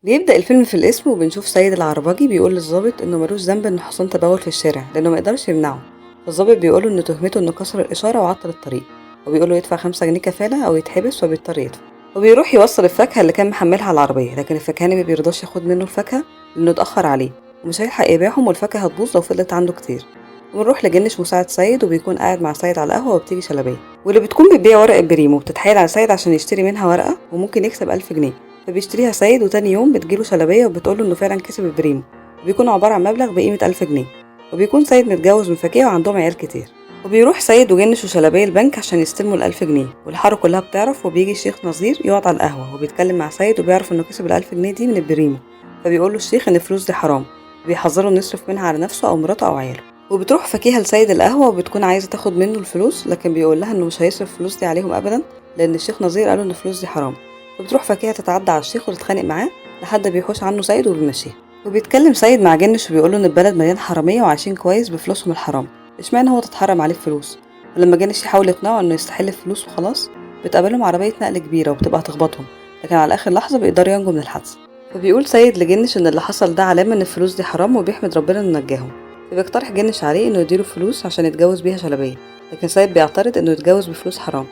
بيبدأ الفيلم في الاسم وبنشوف سيد العربجي بيقول للظابط إنه ملوش ذنب إن حصان تبول في الشارع لأنه ميقدرش يمنعه. فالظابط بيقوله إن تهمته إنه كسر الإشارة وعطل الطريق، وبيقوله يدفع 5 جنيه كفالة أو يتحبس، فبيضطر يدفع. وبيروح يوصل الفاكهة اللي كان محملها على العربية، لكن الفكهاني ما بيرضاش ياخد منه الفاكهة لأنه اتأخر عليه ومش هيلحق يبيعهم، والفاكهة هتبوظ لو فضلت عنده كتير. ونروح لجنش مساعد سيد، وبيكون قاعد مع سيد على القهوة، وبتيجي شلبية واللي بتكون بتبيع ورقة بريمو، وبتتحايل على سيد عشان يشتري منها ورقة وممكن يكسب 1000 جنيه. فبيشتريها سيد، وتاني يوم بتجيله شلبية وبتقوله إنه فعلا كسب البريمو، وبيكون عبارة عن مبلغ بقيمة 1000 جنيه. وبيكون سيد متجوز من فكية وعندهم عيال كتير. وبيروح سيد وجنش وشلبية البنك عشان يستلموا ال1000 جنيه، والحارة كلها بتعرف، وبيجي الشيخ نظير يقعد على القهوة وبيتكلم مع سيد، وبيعرف إنه كسب ال1000 جنيه دي من البريمو. فبيقوله الشيخ إن الفلوس دي حرام، وبيحذره إنه يصرف منها على نفسه أو مراته أو عياله. وبتروح فكيهة لسيد القهوة وبتكون عايزة تاخد منه الفلوس، لكن بيقول لها إنه مش هيصرف الفلوس دي عليهم أبدا، لأن الشيخ نظير قاله إن الفلوس دي حرام. فبتروح فكيهة تتعدى على الشيخ وتتخانق معاه لحد بيحوش عنه سيد وبيمشيه. وبيتكلم سيد مع جنش وبيقوله إن البلد مليان حرامية وعايشين كويس بفلوسهم الحرام، اشمعنى هو تتحرم عليه الفلوس. ولما جنش يحاول يقنعه إنه يستحل الفلوس وخلاص، بتقابلهم عربية نقل كبيرة وبتبقى هتخبطهم، لكن على آخر لحظة بيقدروا ينجوا من الحادثة. فبيقول سيد لجنش إن اللي حصل ده علامة إن الفلوس دي حرام، وبيحمد ربنا إنه نجاهم. فبيقترح جنش عليه إنه يديله فلوس عشان يتجوز بيها شلبية، لكن سيد بيعترض إنه يتجوز بفلوس حرام.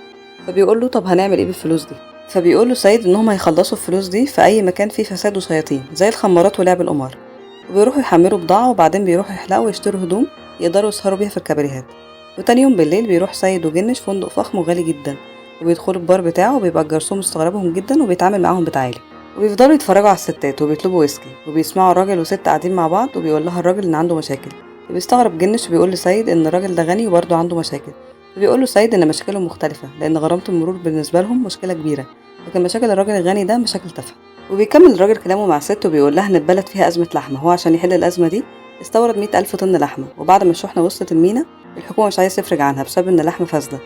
فبيقول له طب هنعمل إيه بالفلوس دي؟ فبيقول له سيد إنهم هيخلصوا الفلوس دي في أي مكان فيه فساد وشياطين زي الخمارات ولعب القمار. وبيروحوا يحملوا بضاعة، وبعدين بيروحوا يحلقوا ويشتروا هدوم يقدروا يسهروا بيها في الكباريهات. وتاني يوم بالليل بيروح سيد وجنش فندق فخم وغالي جدا، وبيدخلوا البار بتاعه، وبيبقى الجرسون مستغربهم جدا وبيتعامل معاهم بتعالي. وبيفضلوا يتفرجوا على الستات وبيطلبوا ويسكي، وبيسمعوا راجل وست قاعدين مع بعض، وبيقول لها الراجل ان عنده مشاكل. فبيستغرب جنش وبيقول لسيد ان الراجل ده غني وبرضه عنده مشاكل. فبيقول له سيد ان مشاكلهم مختلفة، لان غرامة المرور بالنسبة لهم مشكلة كبيرة، لكن مشاكل الراجل الغني ده مشاكل تافهة. وبيكمل الراجل كلامه مع الست وبيقول لها ان البلد فيها أزمة لحمة، هو عشان يحل الأزمة دي استورد 100,000 طن لحمة، وبعد ما الشحنة وصلت المينا الحكومة مش عايزة تفرج عنها بسبب ان اللحمة فاسدة.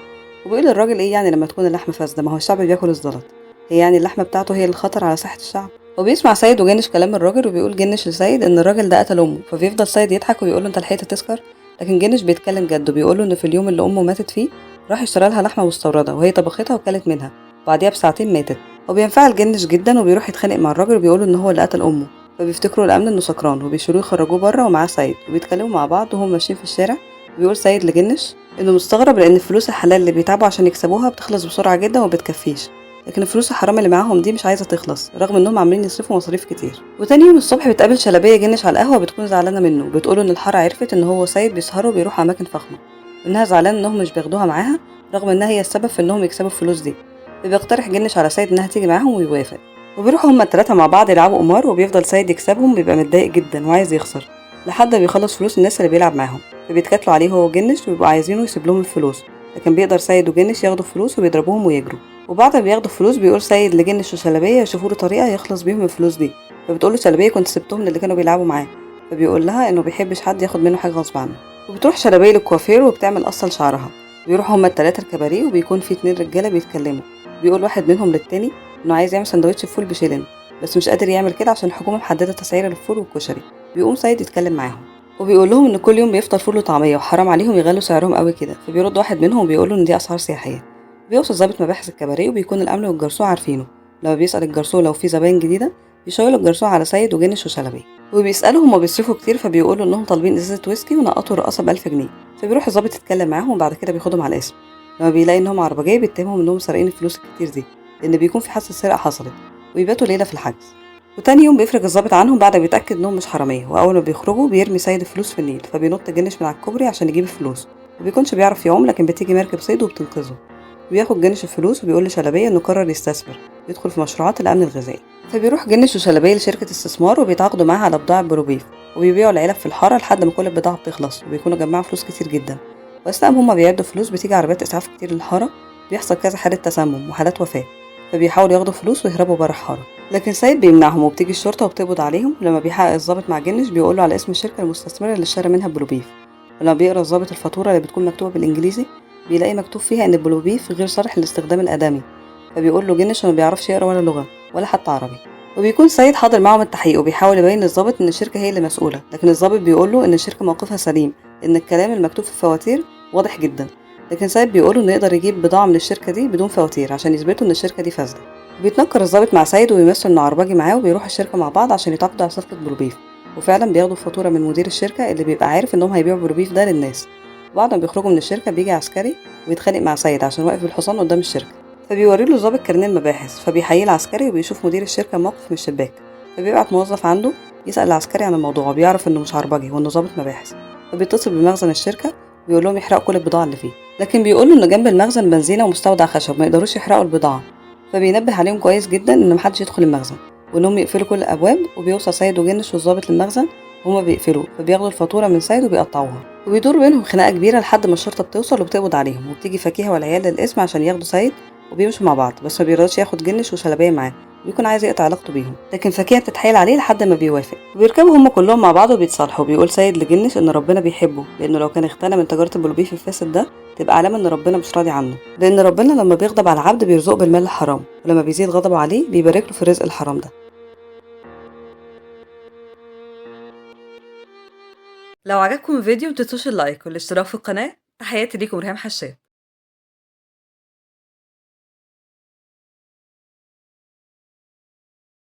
وبيقول للراجل ايه يعني لما تكون اللحمة فاسدة، ما هو الشعب بياكل الزلط، هي يعني اللحمة بتاعته هي اللي خطر على صحة الشعب. وبيسمع سيد وجنش كلام الراجل، وبيقول جنش لسيد ان الراجل ده قتل امه. فبيفضل سيد يضحك ويقول له انت لحقت تسكر، لكن جنش بيتكلم جد وبيقول له ان في اليوم اللي امه ماتت فيه راح اشترى لها لحمه مستورده وهي طبختها وكلت منها، وبعديها بساعتين ماتت. وبينفعل جنش جدا وبيروح يتخانق مع الراجل وبيقول ان هو اللي قتل امه. فبيفتكروا الامن انه سكران وبيشيلوه يخرجوه بره ومعاه سيد، وبيتكلموا مع بعض وهم ماشيين في الشارع. بيقول سيد لجنش انه مستغرب لان الفلوس الحلال اللي بيتعبوا عشان يكسبوها بتخلص بسرعه جدا وما بتكفيش، لكن الفلوس الحرام اللي معاهم دي مش عايزه تخلص رغم انهم عاملين يصرفوا مصاريف كتير. وتاني يوم الصبح بتقابل شلبيه جنش على القهوه، بتكون زعلانه منه وبتقوله ان الحاره عرفت ان هو سيد بيسهروا وبيروحوا اماكن فخمه، وانها زعلانه انهم مش بياخدوها معاها رغم انها هي السبب في انهم يكسبوا الفلوس دي. فبيقترح جنش على سيد انها تيجي معاهم ويوافق. وبيروحوا هما التلاتة مع بعض يلعبوا قمار، وبيفضل سيد يكسبهم، بيبقى متضايق جدا وعايز يخسر لحد ما بيخلص فلوس الناس اللي بيلعب معاهم. فبيتكاتلوا عليه هو وجنش وبيبقوا عايزينه يسيب لهم الفلوس، لكن بيقدر سيد وجنش ياخدوا فلوس وبيضربوهم ويجروا. وبعد ما بياخدوا فلوس بيقول سيد لجنش وشلبية يشوفوا له طريقة يخلص بيهم الفلوس دي. فبتقول له شلبية كنت سبتهم للي كانوا بيلعبوا معاه. فبيقول لها انه بيحبش حد ياخد منه حاجة غصب عنه. وبتروح شلبية للكوافير وبتعمل قصة لشعرها. بيروحوا هما التلاتة الكباريه، وبيكون في 2 رجالة بيتكلموا. بيقول واحد منهم للتاني انه عايز يعمل سندوتش فول بشيلين، بس مش قادر يعمل كده عشان الحكومة محددة تسعير الفول والكشري. بيقوم سيد يتكلم معاهم وبيقول لهم ان كل يوم بيفطر فول وطعميه وحرام عليهم يغلوا سعرهم قوي كده. فبيرد واحد منهم وبيقول له ان دي اسعار سياحيه. بيوصل ضابط مباحث الكباريه وبيكون الامن والجرسون عارفينه. لما بيسال الجرسون لو في زباين جديده، بيشاور الجرسون على سيد وجنش وشلبي، وبيسالهم هما بيصرفوا كتير، فبيقولوا انهم طالبين ازازه ويسكي ونقطوا الرقاصه ب1000 جنيه. فبيروح الضابط يتكلم معاهم وبعد كده بياخدهم على الاسم. لما بيلاقي انهم عربجيه بيتهمهم انهم سارقين الفلوس الكتير دي، لان بيكون في حادثه سرقه حصلت، ويباتوا ليله في الحجز. وتاني يوم بيفرج الضابط عنهم بعد ما بيتأكد انهم مش حرامية، واول ما بيخرجوا بيرمي سيد الفلوس في النيل، فبينط جنش من على الكوبري عشان يجيب الفلوس. وبيكونش بيعرف يعوم، لكن بتيجي مركب صيد وبتنقذه. وبياخد جنش الفلوس وبيقول لشلبية انه قرر يستثمر، يدخل في مشروعات الامن الغذائي. فبيروح جنش وشلبية لشركة استثمار وبيتعاقدوا معاها على بضاعة بروبيف، وبيبيعوا العلب في الحارة لحد ما كل البضاعة بتخلص، وبيكونوا جمعوا فلوس كتير جدا. واثناء ما هما بيعدوا فلوس بتيجي عربيات اسعاف كتير للحارة، بيحصل كذا حالة تسمم وحالات وفاة. فبيحاولوا ياخدوا فلوس ويهربوا بره الحارة، لكن سيد بيمنعهم، وبتيجي الشرطة وبتقبض عليهم. لما بيحقق الضابط مع جنش بيقوله على اسم الشركة المستثمرة اللي اشترى منها بلوبيف. ولما بيقرا الضابط الفاتورة اللي بتكون مكتوبة بالإنجليزي، بيلاقي مكتوب فيها إن البلوبيف غير صالح للاستخدام الآدمي. فبيقول له جنش ما بيعرفش يقرا ولا لغة ولا حتى عربي. وبيكون سيد حاضر معاهم التحقيق، وبيحاول يبين للضابط إن الشركة هي اللي مسؤولة، لكن الضابط بيقوله إن الشركة موقفها سليم، لأن الكلام المكتوب في الفواتير واضح جدا. لكن سيد بيقوله إنه يقدر يجيب بضاعة من الشركة دي بدون فواتير عشان يثبتوا إن الشركة دي فاسدة. بيتنكر الضابط مع سيد وبيمثل إنه عربجي معاه وبيروحوا الشركة مع بعض عشان يتعاقدوا على صفقة بلوبيف، وفعلا بياخدوا فاتورة من مدير الشركة اللي بيبقى عارف إنهم هيبيعوا بلوبيف ده للناس. وبعد ما بيخرجوا من الشركة بيجي عسكري ويتخانق مع سيد عشان واقف بالحصان قدام الشركة، فبيوري له الضابط كارنيه المباحث، فبيحييه العسكري وبيشوف مدير الشركة الموقف من الشباك، فبيبعت موظف عنده يسأل العسكري عن الموضوع وبيعرف إنه مش عربجي وإنه ضابط مباحث، فبيتصل بمخزن الشركة وبيقول لهم يحرقوا كل البضاعة اللي فيه، لكن بيقولوا إن جنب المخزن بنزينة ومستودع خشب ما يقدروش يحرقوا البضاعة. فبينبه عليهم كويس جدا إن محدش يدخل المخزن وإنهم يقفلوا كل الأبواب، وبيوصل سيد وجنش والظابط للمخزن وهما بيقفلوا، فبياخدوا الفاتورة من سيد وبيقطعوها، وبيدور بينهم خناقة كبيرة لحد ما الشرطة بتوصل وبتقبض عليهم، وبتيجي فكيهة والعيال للقسم عشان ياخدوا سيد وبيمشوا مع بعض، بس ما بيرضاش ياخد جنش وشلبية معاه وبيكون عايز يقطع علاقته بيهم، لكن فكيهة بتتحايل عليه لحد ما بيوافق وبيركبوا هما كلهم مع بعض وبيتصالحوا. وبيقول سيد لجنش إن ربنا بيحبه لأنه لو كان اغتنى من تجارة البلوبيف الفاسد ده تبقى علامة إن ربنا مش راضي عنه، لأن ربنا لما بيغضب على العبد بيرزقه بالمال الحرام، ولما بيزيد غضبه عليه بيبارك له في الرزق الحرام ده. لو عجبكم الفيديو متنسوش اللايك والاشتراك في القناة. تحياتي ليكم ريهام حشاد.